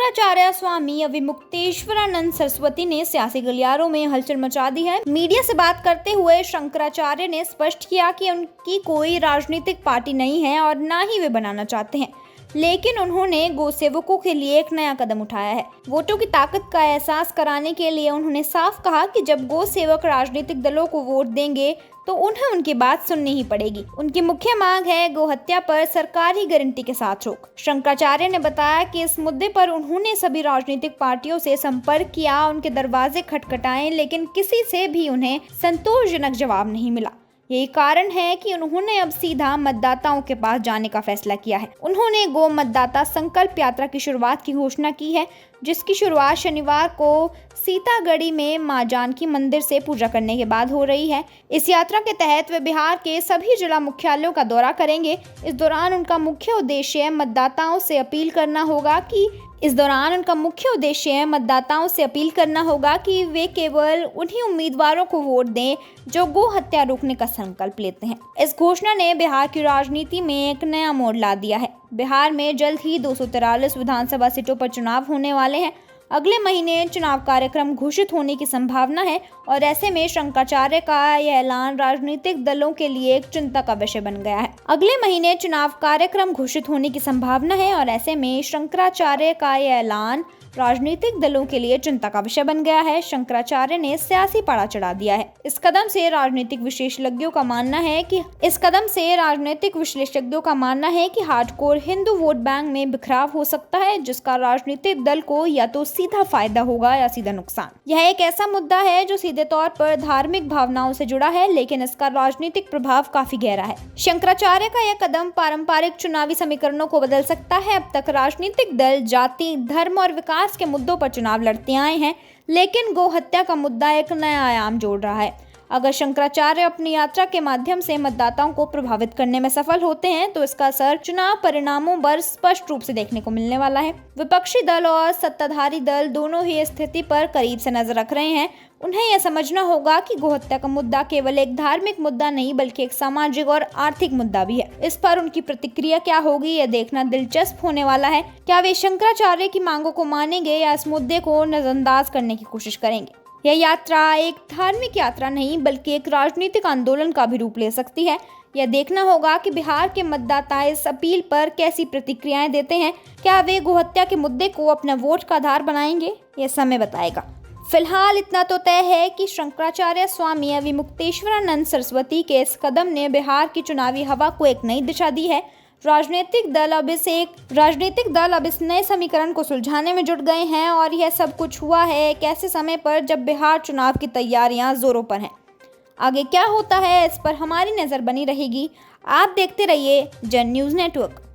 शंकराचार्य स्वामी अविमुक्तेश्वरानंद सरस्वती ने सियासी गलियारों में हलचल मचा दी है। मीडिया से बात करते हुए शंकराचार्य ने स्पष्ट किया कि उनकी कोई राजनीतिक पार्टी नहीं है और ना ही वे बनाना चाहते हैं, लेकिन उन्होंने गो सेवकों के लिए एक नया कदम उठाया है। वोटों की ताकत का एहसास कराने के लिए उन्होंने साफ कहा कि जब गो सेवक राजनीतिक दलों को वोट देंगे तो उन्हें उनकी बात सुननी ही पड़ेगी। उनकी मुख्य मांग है गो हत्या पर सरकारी गारंटी के साथ रोक। शंकराचार्य ने बताया कि इस मुद्दे पर उन्होंने सभी राजनीतिक पार्टियों से संपर्क किया, उनके दरवाजे खटखटाए, लेकिन किसी से भी उन्हें संतोषजनक जवाब नहीं मिला। यही कारण है कि उन्होंने अब सीधा मतदाताओं के पास जाने का फैसला किया है। उन्होंने गो मतदाता संकल्प यात्रा की शुरुआत की घोषणा की है, जिसकी शुरुआत शनिवार को सीतागढ़ी में मां जानकी मंदिर से पूजा करने के बाद हो रही है। इस यात्रा के तहत वे बिहार के सभी जिला मुख्यालयों का दौरा करेंगे। इस दौरान उनका मुख्य उद्देश्य मतदाताओं से अपील करना होगा कि वे केवल उन्हीं उम्मीदवारों को वोट दें जो गो हत्या रोकने का संकल्प लेते हैं। इस घोषणा ने बिहार की राजनीति में एक नया मोड़ ला दिया है। बिहार में जल्द ही 243 विधानसभा सीटों पर चुनाव होने वाले हैं। अगले महीने चुनाव कार्यक्रम घोषित होने की संभावना है और ऐसे में शंकराचार्य का यह ऐलान राजनीतिक दलों के लिए एक चिंता का विषय बन गया है। शंकराचार्य ने सियासी पाड़ा चढ़ा दिया है। इस कदम से राजनीतिक विशेषज्ञों का मानना है कि हार्डकोर हिंदू वोट बैंक में बिखराव हो सकता है, जिसका राजनीतिक दल को या तो सीधा फायदा होगा या सीधा नुकसान। यह एक ऐसा मुद्दा है जो सीधे तौर पर धार्मिक भावनाओं से जुड़ा है, लेकिन इसका राजनीतिक प्रभाव काफी गहरा है। शंकराचार्य का यह कदम पारंपरिक चुनावी समीकरणों को बदल सकता है। अब तक राजनीतिक दल जाति, धर्म और विकास के मुद्दों पर चुनाव लड़ते आए हैं, लेकिन गो हत्या का मुद्दा एक नया आयाम जोड़ रहा है। अगर शंकराचार्य अपनी यात्रा के माध्यम से मतदाताओं को प्रभावित करने में सफल होते हैं तो इसका असर चुनाव परिणामों पर स्पष्ट रूप से देखने को मिलने वाला है। विपक्षी दल और सत्ताधारी दल दोनों ही स्थिति पर करीब से नजर रख रहे हैं। उन्हें यह समझना होगा कि गो हत्या का मुद्दा केवल एक धार्मिक मुद्दा नहीं, बल्कि एक सामाजिक और आर्थिक मुद्दा भी है। इस पर उनकी प्रतिक्रिया क्या होगी, यह देखना दिलचस्प होने वाला है। क्या वे शंकराचार्य की मांगों को मानेंगे या इस मुद्दे को नजरअंदाज करने की कोशिश करेंगे। यह यात्रा एक धार्मिक यात्रा नहीं, बल्कि एक राजनीतिक आंदोलन का भी रूप ले सकती है। यह देखना होगा कि बिहार के मतदाता इस अपील पर कैसी प्रतिक्रियाएं देते हैं। क्या वे गो हत्या के मुद्दे को अपना वोट का आधार बनाएंगे, यह समय बताएगा। फिलहाल इतना तो तय है कि शंकराचार्य स्वामी अविमुक्तेश्वरानंद सरस्वती के इस कदम ने बिहार की चुनावी हवा को एक नई दिशा दी है। राजनीतिक दल अब इस नए समीकरण को सुलझाने में जुट गए हैं और यह सब कुछ हुआ है एक ऐसे समय पर जब बिहार चुनाव की तैयारियां जोरों पर हैं। आगे क्या होता है, इस पर हमारी नज़र बनी रहेगी। आप देखते रहिए जन न्यूज़ नेटवर्क।